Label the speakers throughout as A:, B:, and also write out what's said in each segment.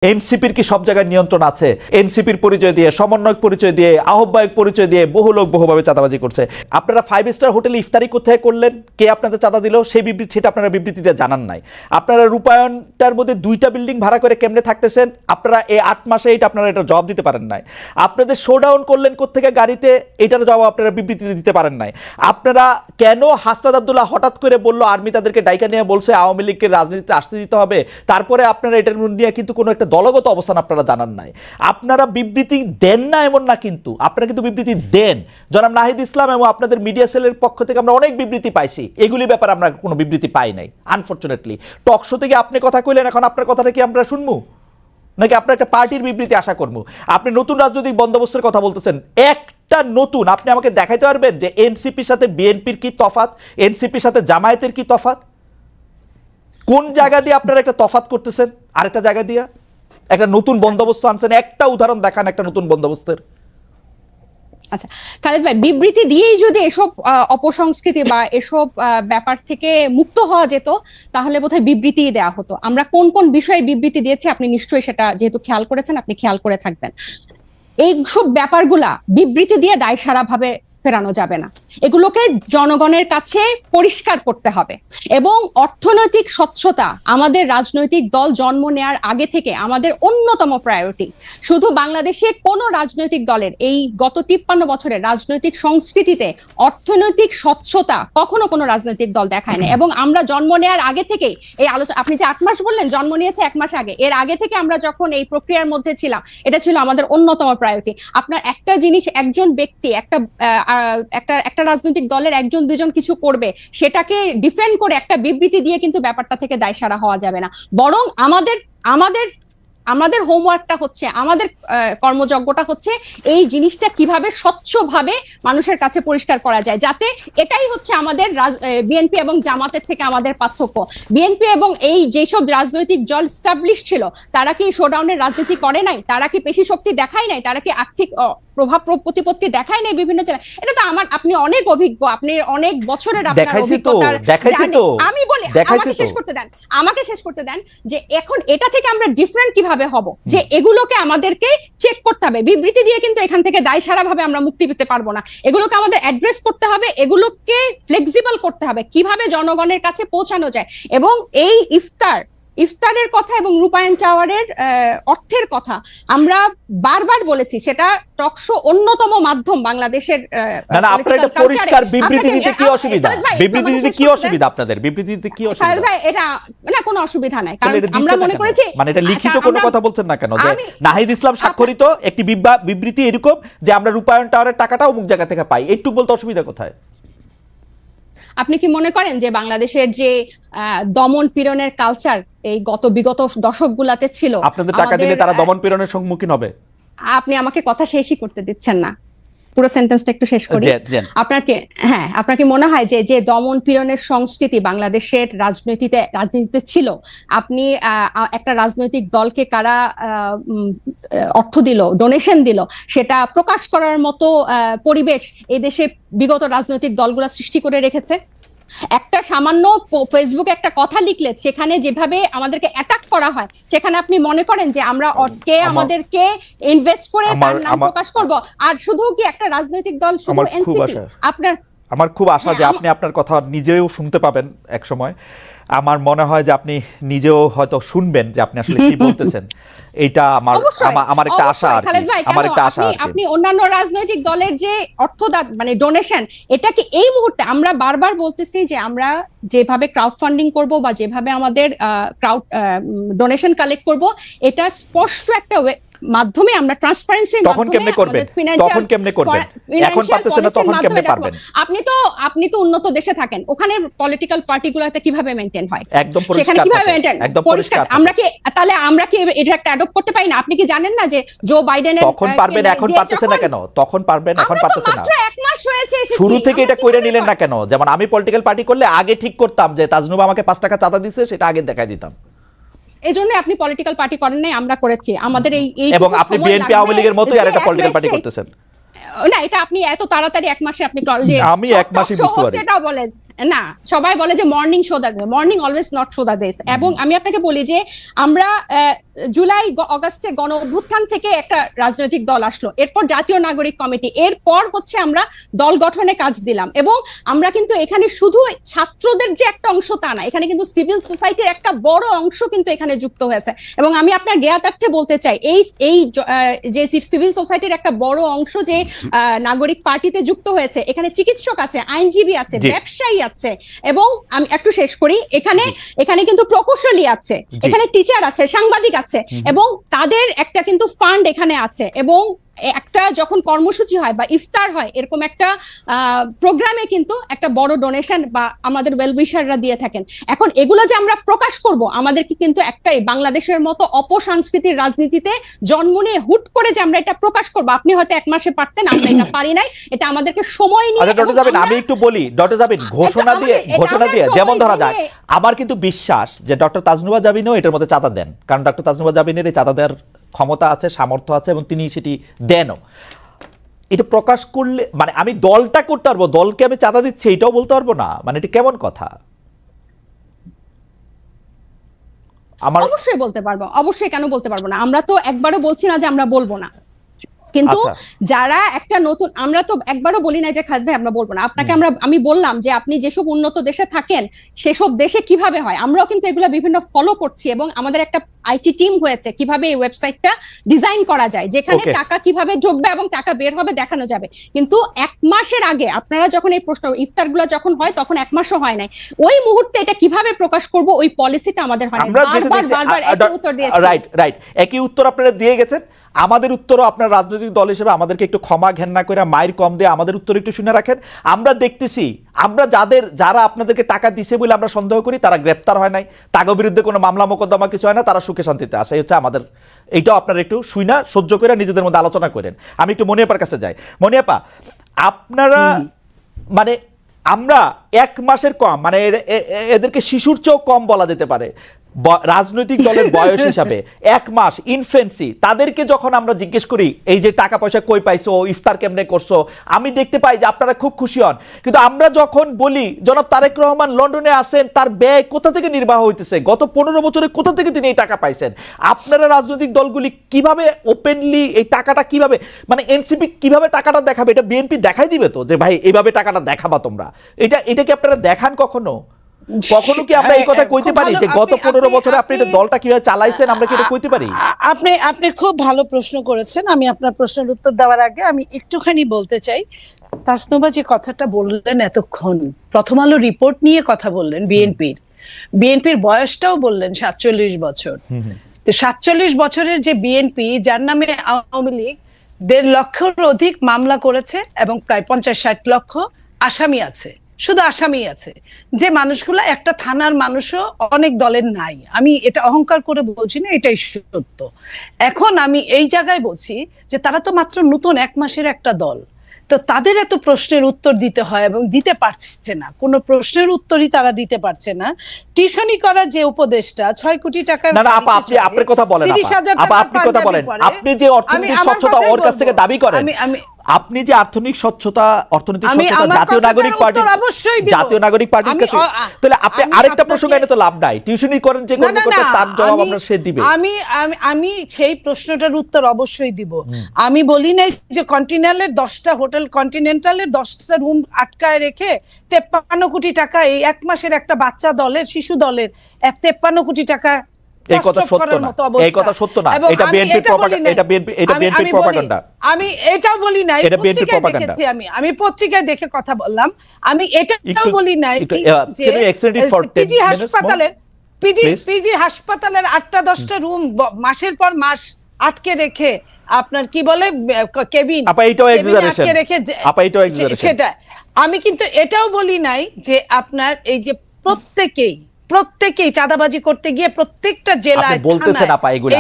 A: এনসিপির কি সব জায়গায় নিয়ন্ত্রণ আছে? এনসিপির পরিচয় দিয়ে, সমন্বয়ক পরিচয় দিয়ে, আহ্বায়ক পরিচয় দিয়ে বহু লোক বহুভাবে চাঁদাবাজি করছে। আপনারা 5 স্টার হোটেলে ইফতারি কোথায় করলেন, কে আপনাদের চাঁদা দিল, সেই সেটা আপনারা বিবৃতিতে জানান নাই। আপনারা রূপায়ণটার মধ্যে 2টা বিল্ডিং ভাড়া করে কেমনে থাকতেছেন, আপনারা এই 8 মাসে আপনারা এটা জবাব দিতে পারেন নাই। আপনাদের শোডাউন করলেন কোত্থেকে গাড়িতে, এটার জবাব আপনারা বিবৃতিতে দিতে পারেন নাই। আপনারা কেন হাসনাত আব্দুল্লাহ হঠাৎ করে বললো আর্মি তাদেরকে ডাইকা নিয়ে বলছে আওয়ামী লীগকে রাজনীতিতে আসতে দিতে হবে, তারপরে আপনারা এটার নিয়ে কিন্তু কোনো একটা দলগত অবস্থান আপনারা জানান নাই। আপনারা বিবৃতি দেন না এমন না, কিন্তু আপনারা কিন্তু বিবৃতি দেন। জনাব নাহিদ ইসলাম এবং আপনাদের মিডিয়া সেলের পক্ষ থেকে আমরা অনেক বিবৃতি পাইছি, এগুলি ব্যাপারে আমরা কোনো বিবৃতি পাই নাই আনফরচুনেটলি। টক শো থেকে আপনি কথা কইলেন, এখন আপনার কথাটা কি আমরা শুনবো নাকি আপনার একটা পার্টির বিবৃতি আশা করবো? আপনি নতুন রাজনৈতিক বন্দোবস্তের কথা বলতেছেন, একটা নতুন আপনি আমাকে দেখাইতে পারবেন যে এনসিপির সাথে বিএনপির কি তফাৎ, এনসিপির সাথে জামায়াতের কি তফাৎ? কোন জায়গা দিয়ে আপনারা একটা তফাৎ করতেছেন আরেকটা জায়গা দিয়ে একটা নতুন বন্দোবস্ত আনছেন? একটা উদাহরণ দেখান একটা নতুন বন্দোবস্তের।
B: আচ্ছা খালেদ ভাই, বিবৃতি দিয়েই যদি এসব অপসংস্কৃতি বা এসব ব্যাপার থেকে মুক্ত হওয়া যেত তাহলে বোধহয় বিবৃতি দেওয়া হতো। আমরা কোন কোন বিষয়ে বিবৃতি দিয়েছি আপনি নিশ্চয়ই সেটা যেহেতু খেয়াল করেছেন আপনি খেয়াল করে থাকবেন। এইসব ব্যাপারগুলা বিবৃতি দিয়ে দায়সারা ভাবে ফেরানো যাবে না, এগুলোকে জনগণের কাছে পরিষ্কার করতে হবে। এবং অর্থনৈতিক স্বচ্ছতা আমাদের রাজনৈতিক দল জন্ম নেয়ার আগে থেকে আমাদের অন্যতম প্রায়োরিটি। শুধু বাংলাদেশে কোনো রাজনৈতিক দলের এই গত 53 বছরের রাজনৈতিক সংস্কৃতিতে অর্থনৈতিক স্বচ্ছতা কখনো কোনো রাজনৈতিক দল দেখায় না। এবং আমরা জন্ম নেয়ার আগে থেকেই এই আলোচনা, আপনি যে 8 মাস বললেন, জন্ম নিয়েছে 1 মাস আগে, এর আগে থেকে আমরা যখন এই প্রক্রিয়ার মধ্যে ছিলাম এটা ছিল আমাদের অন্যতম প্রায়োরিটি। আপনার একটা জিনিস, একজন ব্যক্তি একটা রাজনৈতিক দলের 1-2 জন কিছু করবে, সেটাকে ডিফেন্ড করে একটা বিবৃতি দিয়ে কিন্তু ব্যাপারটা থেকে দায়সারা হওয়া যাবে না। বরং আমাদের হোমওয়ার্কটা হচ্ছে, আমাদের কর্মযজ্ঞটা হচ্ছে এই জিনিসটা কিভাবে স্বচ্ছভাবে মানুষের কাছে পরিষ্কার করা যায়, যাতে এটাই হচ্ছে আমাদের বিএনপি এবং জামাতের থেকে আমাদের পার্থক্য। বিএনপি এবং এই যেসব রাজনৈতিক দল স্টাবলিশ ছিল তারা কি শোডাউনের রাজনীতি করে নাই, তারা কি পেশি শক্তি দেখায় নাই, তারা কি আর্থিক প্রভাব প্রতিপত্তি দেখায় নাই বিভিন্ন চ্যানেল? এটা তো আপনি অনেক অভিজ্ঞ, আপনি অনেক বছরের আপনার অভিজ্ঞতার। আমি বলি আমাকে শেষ করতে দেন যে এখন এটা থেকে আমরা ডিফারেন্ট কিভাবে হব, যে এগুলোকে আমাদেরকে চেক করতে হবে। বিবৃতি দিয়ে কিন্তু এখান থেকে দায়সারা ভাবে আমরা মুক্তি পেতে পারবো না, এগুলোকে আমাদের অ্যাড্রেস করতে হবে, এগুলোকে ফ্লেক্সিবল করতে হবে কিভাবে জনগণের কাছে পৌঁছানো যায়। এবং এই ইফতারের কথা এবং রূপায়ণ টাওয়ারের অর্থের কথা আমরা বারবার বলেছি, সেটা টকশো অন্যতম মাধ্যম বাংলাদেশের।
A: পরিষ্কার বিবৃতি দিতে কি অসুবিধা? বিবৃতি দিতে কি অসুবিধা আপনাদের? বিবৃতি দিতে কি অসুবিধা?
B: ভাই এটা না, কোনো অসুবিধা নাই, কারণ আমরা মনে করেছি
A: মানে এটা লিখিত কোনো কথা বলছেন না কেন? যে নাহিদ ইসলাম স্বাক্ষরিত একটি বিবৃতি এরকম যে আমরা রূপায়ণ টাওয়ারের টাকাটা অমুক জায়গা থেকে পাই, একটু বলতে অসুবিধা কোথায়?
B: আপনি কি মনে করেন যে বাংলাদেশের যে দমন পীড়নের কালচার এই বিগত দশকগুলাতে ছিল,
A: আপনাদের টাকা দিলে তারা দমন পীড়নের সম্মুখীন হবে? আপনি
B: আমাকে কথা শেষই করতে দিচ্ছেন না, পুরো সেন্টেন্সটা একটু শেষ করি। আপনার কি মনে হয় যে দমন পীড়নের সংস্কৃতি বাংলাদেশের রাজনীতিতে ছিল, আপনি একটা রাজনৈতিক দলকে কারা অর্থ দিল, ডোনেশন দিল, সেটা প্রকাশ করার মতো পরিবেশ এই দেশে বিগত রাজনৈতিক দলগুলো সৃষ্টি করে রেখেছে? একটা সামান্য ফেসবুকে একটা কথা লিখলে সেখানে যেভাবে আমাদেরকে অ্যাটাক করা হয়, সেখানে আপনি মনে করেন যে আমরা আমাদেরকে ইনভেস্ট করে তার নাম প্রকাশ করব? আর শুধু কি একটা রাজনৈতিক দল, শুধু এনসিপি?
A: আমার খুব আশা যে আপনি আপনার কথা নিজেও শুনতে পাবেন এক সময়। আমার মনে হয় যে আপনি নিজেও হয়তো শুনবেন যে আপনি আসলে কি বলতেছেন। এইটা আমার একটা আশা।
B: আপনি অন্যান্য রাজনৈতিক দলের যে অর্থদান মানে ডোনেশন, এটা কি এই মুহূর্তে আমরা বারবার বলতেছি যে আমরা যেভাবে ক্রাউড ফান্ডিং করব বা যেভাবে আমাদের ক্রাউড ডোনেশন কালেক্ট করব, এটা স্পষ্ট একটা মাধ্যমে আমরা ট্রান্সপারেন্সির
A: মাধ্যমে। তখন কেমনে করবেন? এখন পারতেছেন না, তখন কেমনে পারবেন?
B: আপনি তো উন্নত দেশে থাকেন, ওখানে পলিটিক্যাল পার্টিগুলোতে কিভাবে মেইনটেইন হয়,
A: একদম পরিষ্কার,
B: সেখানে কিভাবে মেইনটেইন পরিষ্কার। আমরা কি এটা একটা অ্যাডপ্ট করতে পারি না? আপনি কি জানেন না যে জো বাইডেনের
A: তখন পারবেন, এখন পারতেছেন না কেন? তখন পারবেন, এখন পারতেছেন না।
B: মাত্র 1 মাস হয়েছে এসেছি,
A: শুরু থেকে এটা কইরা নিলেন না কেন? যেমন আমি পলিটিক্যাল পার্টি করলে আগে ঠিক করতাম যে তাজনুবা আমাকে 5 টাকা চাঁদা দিছে, সেটা আগে দেখাই দিতাম।
B: এজন্য আপনি পলিটিক্যাল পার্টি করেন নাই, আমরা করেছি। আমাদের এই
A: এবং আপনি বিএনপি আওয়ামী লীগের মতোই আরেকটা পলিটিক্যাল পার্টি করতেছেন।
B: না, এটা আপনি এত তাড়াতাড়ি এক মাসে আপনি
A: আমি এক মাসে বুঝতে পারি।
B: সেটাও বলে না, সবাই বলে যে morning show the morning always not show the দেশ। এবং আমি আপনাকে বলি যে আমরা জুলাই অগাস্টে গণ অভ্যুত্থান থেকে একটা রাজনৈতিক দল আসলো, এরপর জাতীয় নাগরিক কমিটি, এরপর হচ্ছে আমরা দল গঠনে কাজ দিলাম। এবং আমরা কিন্তু এখানে শুধু ছাত্রদের যে একটা অংশ তা না, এখানে কিন্তু সিভিল সোসাইটির একটা বড় অংশ কিন্তু এখানে যুক্ত হয়েছে। এবং আমি আপনার জ্ঞাতার্থে বলতে চাই, এই যে সিভিল সোসাইটির একটা বড় অংশ যে নাগরিক পার্টিতে যুক্ত হয়েছে, এখানে চিকিৎসক আছে, আইনজীবী আছে, ব্যবসায়ী আছে, এবং আমি একটু শেষ করি, এখানে কিন্তু প্রকৌশলী আছে, এখানে টিচার আছে, সাংবাদিক আছে, এবং তাদের একটা কিন্তু ফান্ড এখানে আছে। এবং একটা যখন কর্মসূচি হয় বা ইফতার হয়, এরকম একটা প্রোগ্রামে কিন্তু একটা বড় ডোনেশন বা আমাদের ওয়েলউইশাররা দিয়ে থাকেন। এখন এগুলো যে আমরা প্রকাশ করব, আমাদেরকে কিন্তু একটাই, বাংলাদেশের মতো অপসংস্কৃতির রাজনীতিতে জন্ম নিয়ে হুট করে যে আমরা এটা প্রকাশ করব, আপনি হয়তো এক মাসে পারতেন, আমরা এটা পারি নাই, এটা আমাদেরকে সময় নিয়ে।
A: ডক্টর জাবিন, আমি একটু বলি, ডক্টর জাবিন ঘোষণা দিয়ে যেমন ধরা যায়, আমার কিন্তু বিশ্বাস যে ডক্টর তাজনুবা জাবিনও এটার মধ্যে চাঁদা দেন, কারণ ডক্টর তাজনুবা জাবিনের এই চাঁদা দেওয়ার ক্ষমতা আছে, সামর্থ্য আছে, এবং তিনি সেটি দেনও। এটা প্রকাশ করলে মানে আমি দলটা করতে পারবো, দলকে আমি চাঁদা দিচ্ছি এটাও বলতে পারবো না, মানে এটা কেমন কথা? আমার
B: অবশ্যই বলতে পারবো, অবশ্যই, কেন বলতে পারবো না? আমরা তো একবারও বলছি না যে আমরা বলবো না, কিন্তু যারা একটা নতুন, আমরা তো একবারও বলি না যে খালেদ ভাই আমরা বলবো না। আপনাকে আমি বললাম যে আপনি যেসব উন্নত দেশে থাকেন সেসব দেশে কিভাবে হয়, আমরাও কিন্তু এগুলো বিভিন্ন ফলো করছি, এবং আমাদের একটা আইটি টিম হয়েছে কিভাবে এই ওয়েবসাইটটা ডিজাইন করা যায়, যেখানে টাকা কিভাবে ঢুকবে এবং টাকা বের হবে দেখানো যাবে। কিন্তু এক মাসের আগে আপনারা যখন এই প্রশ্ন ইফতারগুলো যখন হয়, তখন এক মাসও হয় নাই, ওই মুহূর্তে এটা কিভাবে প্রকাশ করব ওই পলিসিটা আমাদের হয় না। বারবার একই উত্তর দিয়েছি।
A: রাইট, একই উত্তর আপনারা দিয়ে গেছেন। আমাদের উত্তরও আপনার রাজনৈতিক দল হিসেবে আমাদেরকে একটু ক্ষমা ঘেন্না করে মায়ের কম দিয়ে আমাদের উত্তর একটু শুনে রাখেন। আমরা দেখতেছি, আমরা যারা আপনাদেরকে টাকা দিছে বলে আমরা সন্দেহ করি, তারা গ্রেপ্তার হয় নাই, তাদের বিরুদ্ধে কোনো মামলা মোকদ্দমা কিছু হয় না, তারা সুখে শান্তিতে আসে, হচ্ছে আমাদের। এইটাও আপনারা একটু শুইনা সহ্য করে নিজেদের মধ্যে আলোচনা করেন। আমি একটু মনিয়াপার কাছে যাই। মনিয়াপা, আপনারা মানে আমরা এক মাসের কম, মানে এদেরকে শিশুর চেয়েও কম বলা যেতে পারে রাজনৈতিক দলের বয়স হিসাবে, এক মাস ইনফেন্সি, তাদেরকে যখন আমরা জিজ্ঞেস করি এই যে টাকা পয়সা কই পাইছো, ইফতার কেমনে করছো, আমি দেখতে পাই যে আপনারা খুব খুশি হন। কিন্তু আমরা যখন বলি জনাব তারেক রহমান লন্ডনে আসেন, তার ব্যয় কোথা থেকে নির্বাহ হইতেছে, গত 15 বছরে কোথা থেকে তিনি এই টাকা পাইছেন, আপনারা রাজনৈতিক দলগুলি কিভাবে ওপেনলি এই টাকাটা কিভাবে, মানে এনসিপি কিভাবে টাকাটা দেখাবে, এটা বিএনপি দেখাই দিবে তো যে ভাই এইভাবে টাকাটা দেখাবা তোমরা, এটা কি আপনারা দেখান কখনো কি আমরা এই কথা কইতে পারি যে গত 15 বছরে আপনি এটা দলটা কিভাবে চালাইছেন, আমরা কি এটা কইতে পারি?
C: আপনি খুব ভালো প্রশ্ন করেছেন। আমি আপনার প্রশ্নের উত্তর দেওয়ার আগে আমি একটুখানি বলতে চাই, তাসনুবা যে কথাটা বললেন এতক্ষণ, প্রথম আলো রিপোর্ট নিয়ে কথা বললেন, বিএনপির বয়সটাও বললেন 47 বছর। তো 47 বছরের যে বিএনপি, যার নামে আওয়ামী লীগ 1.5 লক্ষের অধিক মামলা করেছে এবং প্রায় 50-60 লক্ষ আসামি আছে, শুধু আসামি আছে, যে মানুষগুলো একটা থানার মানুষও অনেক দলের নাই। আমি এটা অহংকার করে বলছি না, এটাই সত্য। এখন আমি এই জায়গায় বলছি যে তারা তো মাত্র নতুন 1 মাসের একটা দল, তো তাদের এত প্রশ্নের উত্তর দিতে হয় এবং দিতে পারছে না, কোনো প্রশ্নের উত্তরই তারা দিতে পারছে না। টিউশনি করা যে উপদেশটা 6 কোটি টাকার,
A: না আপা, আপনি আপনার কথা বলেন, আপনি কথা বলেন, আপনি যে অর্থনৈতিক স্বচ্ছতা ওর কাছ থেকে দাবি করেন, আপনি যে অর্থনৈতিক স্বচ্ছতা জাতীয় নাগরিক পার্টির কাছে, তাহলে আপনি আরেকটা প্রসঙ্গ এনে তো লাভ নাই, টিউশনি করেন যে কর্মকর্তা, তার জবাব আমরা সে দিবে।
C: আমি সেই প্রশ্নটার উত্তর অবশ্যই দিব। আমি বলি নাই যে কন্টিনেন্টালের 10টা হোটেল, কন্টিনেন্টালের 10টা রুম আটকায় রেখে 53 কোটি টাকা এই 1 মাসের একটা বাচ্চা দলের, শিশু দলের 53 কোটি টাকা,
A: এই কথা সত্য না, এই কথা সত্য না, এটা বিএনপি প্রপাগান্ডা, এটা বিএনপি প্রপাগান্ডা।
C: আমি এটাও বলি নাই, পত্রিকায় দেখেছি, আমি পত্রিকায় দেখে কথা বললাম। আমি এটাও বলি নাই যে পিজি হাসপাতালের 8টা 10টা রুম মাসের পর মাস আটকে রেখে, আপনার কি বলে কেবিন, আটকে রেখে, সেটা আমি কিন্তু এটাও বলি নাই যে আপনার এই যে প্রত্যেকেই প্রত্যেকেই চাঁদাবাজি করতে গিয়ে প্রত্যেকটা জেলায়
A: বলতেছেন আপা এগুলা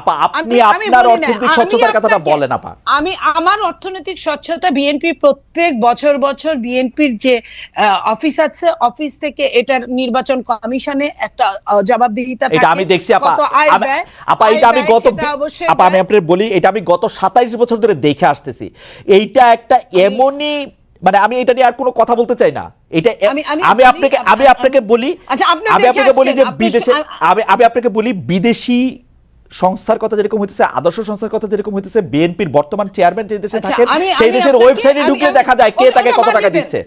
A: আপা আপনি আপনার অর্থনৈতিক স্বচ্ছতার কথাটা বলেন আপা।
C: আমি আমার অর্থনৈতিক স্বচ্ছতা বিএনপি প্রত্যেক বছর বিএনপির যে অফিস আছে অফিস থেকে এটার নির্বাচন কমিশনে একটা জবাবদিহিতা থাকে।
A: এটা আমি দেখছি আপা। আপা এটা আমি আপনাদের বলি, এটা আমি গত 27 বছর ধরে দেখে আসতেছি। এইটা একটা এমনই, মানে আমি এটা নিয়ে আর কোনো কথা বলতে চাই না। এটা আমি আপনাকে বলি, যে বিদেশে আমি আপনাকে বলি বিদেশি সংস্থার কথা যেরকম হইতেছে, আদর্শ সংস্থার কথা যেরকম হইতেছে, বিএনপির বর্তমান চেয়ারম্যান যে দেশে থাকেন সেই দেশের ওয়েবসাইটে ঢুকলে দেখা যায় কে তাকে কত টাকা দিচ্ছে।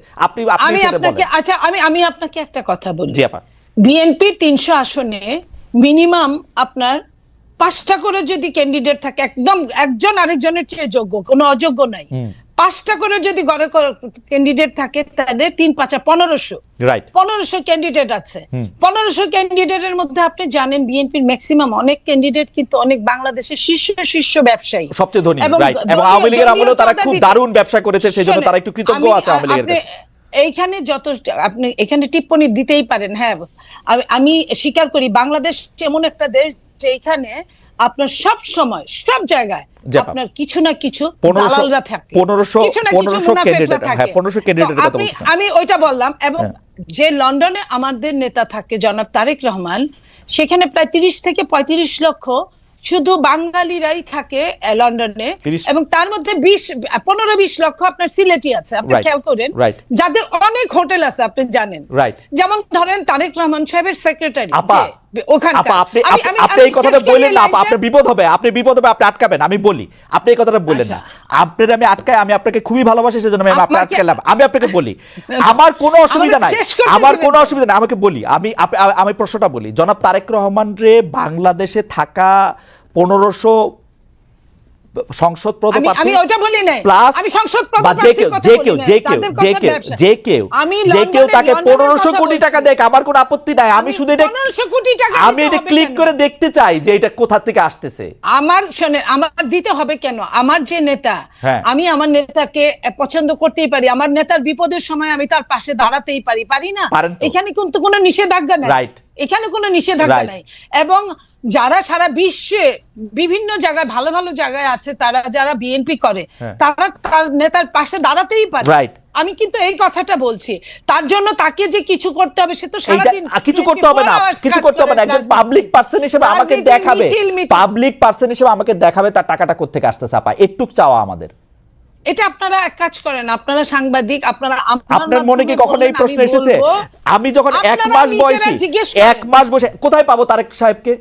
C: আমি আপনাকে একটা কথা বলি।
A: জি আপা।
C: বিএনপির 300 আসনে মিনিমাম আপনার 5টা করে যদি ক্যান্ডিডেট থাকে, একদম একজন আরেকজনের চেয়ে যোগ্য, কোনো অযোগ্য নাই, 5টা করে যদি গড়ে ক্যান্ডিডেট থাকে তাহলে 3 5 1500, রাইট, 1500 ক্যান্ডিডেট আছে। 1500 ক্যান্ডিডেটের মধ্যে আপনি জানেন বিএনপির ম্যাক্সিমাম অনেক ক্যান্ডিডেট কিন্তু অনেক বাংলাদেশের শীর্ষ ব্যবসায়ী,
A: সবচেয়ে ধনী, রাইট, এবং আওয়ামী লীগের আমলেও তারা খুব দারুণ ব্যবসা করেছে, সেজন্য তারা একটু কৃতজ্ঞ আছে আওয়ামী লীগের কাছে।
C: এইখানে যত আপনি এখানে টিপ্পণী দিতেই পারেন, হ্যাঁ আমি স্বীকার করি বাংলাদেশ এমন একটা দেশ যেখানে আপনার সব সময় সব জায়গায় আপনার কিছু না কিছু দালালরা থাকে, 1500 ক্যান্ডিডেট থাকে। আমি ওইটা বললাম। এবং যে লন্ডনে আমাদের নেতা থাকে জনাব তারেক রহমান, সেখানে প্রায় 30 থেকে 35 লক্ষ শুধু বাঙালিরাই থাকে লন্ডনে, এবং তার মধ্যে 15-20 লক্ষ আপনার সিলেটি আছে। আপনি খেয়াল করেন যাদের অনেক হোটেল আছে, আপনি জানেন, যেমন ধরেন তারেক রহমান সাহেবের সেক্রেটারি
A: আপনি এই কথাটা বললেন না, আপনার বিপদ হবে, আপনি আটকাবেন। আমি বলি, আপনি এই কথাটা বললেন না, আপনার আমি আটকাই, আমি আপনাকে খুবই ভালোবাসি, সেজন্য আমি আপনাকে আটকালাম। আমি আপনাকে বলি, আমার কোনো অসুবিধা নাই, আমাকে বলি, আমি প্রশ্নটা বলি। জনাব তারেক রহমান রে বাংলাদেশে থাকা 1500 সংসদ পদপ্রার্থী,
C: আমি ওটা বলি নাই, আমি সংসদ
A: পদপ্রার্থীর কথা বলি না, যে কেউ তাকে 1500 কোটি টাকা দেয়, আমার কোনো আপত্তি নাই। আমি শুধু এটা 1500 কোটি টাকা আমি এটা ক্লিক করে দেখতে চাই যে এটা কোথা থেকে আসতেছে।
C: আমার দিতে হবে কেন? আমার যে নেতা, আমি আমার নেতাকে পছন্দ করতেই পারি, আমার নেতার বিপদের সময় আমি তার পাশে দাঁড়াতেই পারি না? এখানে কিন্তু কোনো নিষেধাজ্ঞা নাই, এখানে কোনো নিষেধাজ্ঞা নাই। এবং যারা সারা বিশ্বে বিভিন্ন জায়গায় ভালো ভালো জায়গায় আছে, তারা যারা বিএনপি করে, তারা তার নেতার পাশে দাঁড়াতেই পারে। আমি কিন্তু এই কথাটা বলছি, তার জন্য তাকে যে কিছু করতে হবে সে তো সারাদিন
A: কিছু করতে হবে না, একজন পাবলিক পারসন হিসেবে আমাকে দেখাবে তার টাকাটা কোত্থেকে আসতেছে। আপা একটু চাওয়া আমাদের,
C: এটা আপনারা এক কাজ করেন, আপনারা সাংবাদিক,
A: আপনার মনে কি কখনো এই প্রশ্ন এসেছে? আমি যখন 1 মাস বয়সে কোথায় পাবো তারেক সাহেবকে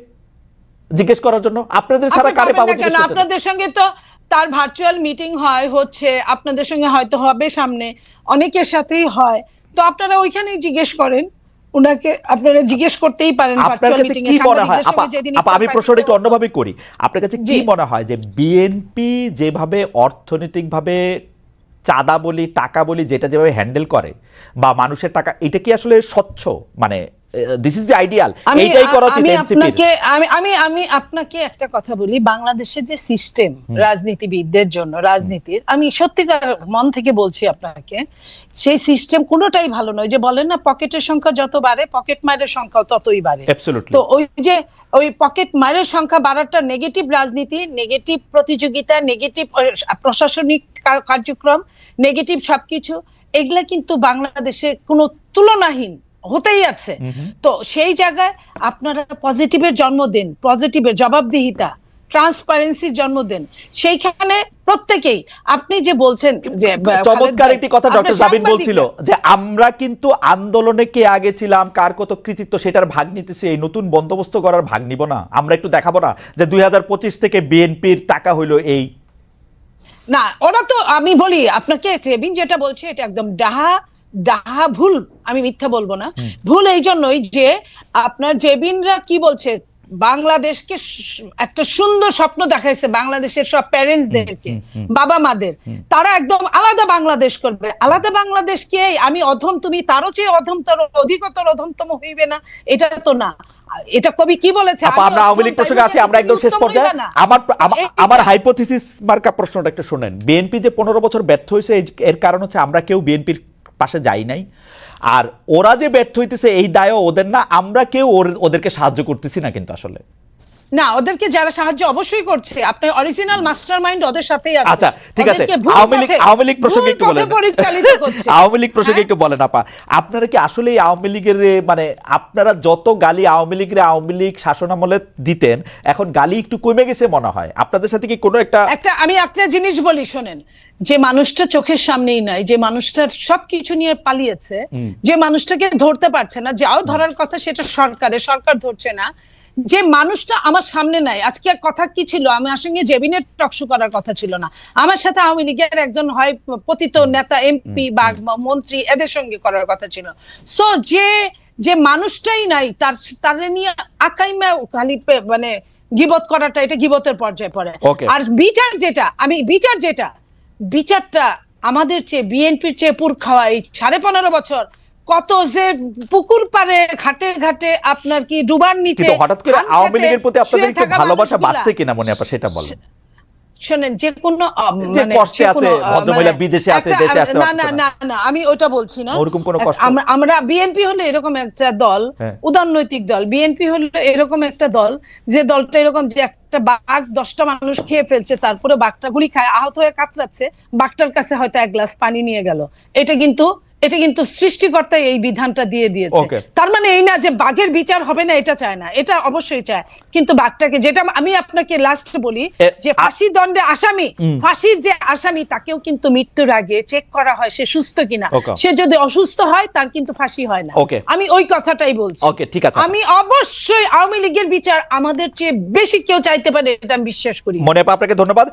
A: জিজ্ঞেস করার জন্য? আপনাদের ছাড়া কারে পাবো?
C: আপনাদের সঙ্গে তো তার ভার্চুয়াল মিটিং হচ্ছে, আপনাদের সঙ্গে হয়তো হবে, সামনে অনেকের সাথেই হয়, তো আপনারা ওইখানেই জিজ্ঞেস করেন উনাকে, আপনারা জিজ্ঞেস করতেই পারেন।
A: আপনার কাছে কি মনে হয়? আমি প্রশ্নটা একটু অন্যভাবে করি, আপনার কাছে কি মনে হয় যে বিএনপি যেভাবে অর্থনৈতিকভাবে চাঁদা বলি, টাকা বলি, যেটা যেভাবে হ্যান্ডেল করে, বা মানুষের টাকা, এটা কি আসলে স্বচ্ছ? মানে দিস ইজ দ্য আইডিয়াল, এইটাই করা উচিত এনসিপি।
C: আমি আপনাকে একটা কথা বলি, বাংলাদেশের যে সিস্টেম রাজনীতিবিদদের জন্য, রাজনীতির, আমি সত্যিকার মন থেকে বলছি আপনাকে, সেই সিস্টেম কোনোটাই ভালো নয়। যে বলেন না, পকেটের সংখ্যা যত বাড়ে পকেট মারের সংখ্যা ততই বাড়ে। তো ওই পকেট মারের সংখ্যা বাড়াটা নেগেটিভ রাজনীতি, নেগেটিভ প্রতিযোগিতা, নেগেটিভ প্রশাসনিক কার্যক্রম, নেগেটিভ সবকিছু, এগুলা কিন্তু বাংলাদেশে কোনো তুলনাহীন হতেই আছে। তো সেই জায়গায় আপনারা পজিটিভের জন্ম দেন, পজিটিভের জবাবদিহিতা, ট্রান্সপারেন্সির জন্ম দেন। সেইখানে প্রত্যেকেই, আপনি যে বলছেন যে
A: চমৎকার একটি কথা ডক্টর জাবিন বলছিল যে আমরা কিন্তু আন্দোলনে কে আগে ছিলাম, কার কত কৃতিত্ব, সেটার ভাগ নিতেছি, এই নতুন বন্দোবস্ত করার ভাগ নিব না? আমরা একটু দেখাবো না যে 2025 থেকে বিএনপির টাকা হইলো এই?
C: না, ওরা তো, আমি বলি আপনাকে, জেবিন যেটা বলছে এটা একদম ডাহা ভুল, আমি মিথ্যা বলবো না। ভুল এই জন্যই যে আপনার জেবিনরা কি বলছে, বাংলাদেশকে একটা সুন্দর স্বপ্ন দেখাইছে, বাংলাদেশের সব প্যারেন্টসদেরকে, বাবা মাদের, তারা একদম আলাদা বাংলাদেশ করবে। আলাদা বাংলাদেশকে আমি অধম, তুমি তারও চেয়ে অধমতর, অধিকতর অধমতম হইবে না, এটা তো না। এটা কবি কি বলেছে?
A: আমরা আওয়ামী লীগ প্রসঙ্গে আছি, আমরা একদম শেষ পর্যায়ে। আমার হাইপোথিসিস মার্কা প্রশ্নটা একটু শুনেন। বিএনপি যে 15 বছর ব্যর্থ হয়েছে, এর কারণ হচ্ছে আমরা কেউ বিএনপির পাশে যাই নাই, আর ওরা যে ব্যর্থ হইতেছে এই দায়ও ওদের না, আমরা কেউ ওদেরকে সাহায্য করতেছি না কিন্তু আসলে।
C: না, ওদেরকে যারা সাহায্য অবশ্যই করছে, আপনার অরিজিনাল মাস্টারমাইন্ড ওদের সাথেই আছে।
A: আচ্ছা ঠিক আছে,
C: ওদেরকে ভুল
A: আওয়ামী লীগ প্রসঙ্গে একটু বলেন,
C: পরিচালিত করছে।
A: আওয়ামী লীগ প্রসঙ্গে একটু বলেন আপা, আপনারা কি আসলে আওয়ামী লীগের মানে আপনারা যত গালি আওয়ামী লীগ শাসনামলে দিতেন, এখন গালি একটু কমে গেছে মনে হয় আপনাদের সাথে কি কোনো একটা
C: আমি একটা জিনিস বলি শোনেন, যে মানুষটা চোখের সামনেই নাই, যে মানুষটার সবকিছু নিয়ে পালিয়েছে, যে মানুষটাকে ধরতে পারছে না, যাও ধরার কথা সেটা সরকার ধরছে না, যে মানুষটা আমার সামনে নাই। আজকে কথা কি ছিল, আমার সঙ্গে জেবিনের টকশো করার কথা ছিল না, আমার সাথে আওয়ামী লীগের একজন হয় পতিত নেতা এমপি বা মন্ত্রী এদের সঙ্গে করার কথা ছিল। সো যে মানুষটাই নাই, তার নিয়ে আকাইমা খালি মানে গিবত করাটা, এটা গিবতের পর্যায়ে পড়ে। আর বিচারটা আমাদের চেয়ে বিএনপির চেয়ে পুর খাওয়া, এই 15.5 বছর কত যে পুকুর পারে ঘাটে ঘাটে আপনার কি ডুবার নিচে,
A: হঠাৎ করে আওয়ামী লীগের প্রতি আপনাদের একটু ভালোবাসা বাড়ছে কিনা মনে আপা সেটা বলেন।
C: শোনেন, যে কোনো
A: মানে কষ্টে আছে ভদ্রমহিলা, বিদেশে আছে, দেশে আসতে পারছে না,
C: না আমি ওটা বলছি না।
A: ওরকম কোনো কষ্ট,
C: আমরা বিএনপি হলো এরকম একটা দল, উদারনৈতিক দল। বিএনপি হলো এরকম একটা দল, যে দলটা এরকম যে একটা বাঘ 10টা মানুষ খেয়ে ফেলছে, তারপরে বাঘটা গুলি খায়, আহত হয়ে কাতরাচ্ছে, বাঘটার কাছে হয়তো এক গ্লাস পানি নিয়ে গেল। এটা কিন্তু সৃষ্টিকর্তা এই বিধানটা দিয়ে দিয়েছে। তার মানে এই না যে বাঘের বিচার হবে না, এটা চায় না, এটা অবশ্যই চায়, কিন্তু বাঘটাকে, যেটা আমি আপনাকে লাস্ট বলি, যে ফাঁসি দণ্ডে আসামি, ফাঁসির যে আসামি, তাকেও কিন্তু মৃত্যুর আগে চেক করা হয় সে সুস্থ কিনা। সে যদি অসুস্থ হয় তার কিন্তু ফাঁসি হয় না। আমি ওই কথাটাই বলছি। আমি অবশ্যই আওয়ামী লীগের বিচার আমাদের চেয়ে বেশি কেউ চাইতে পারে, এটা আমি বিশ্বাস করি।
A: মনে আপনাকে ধন্যবাদ।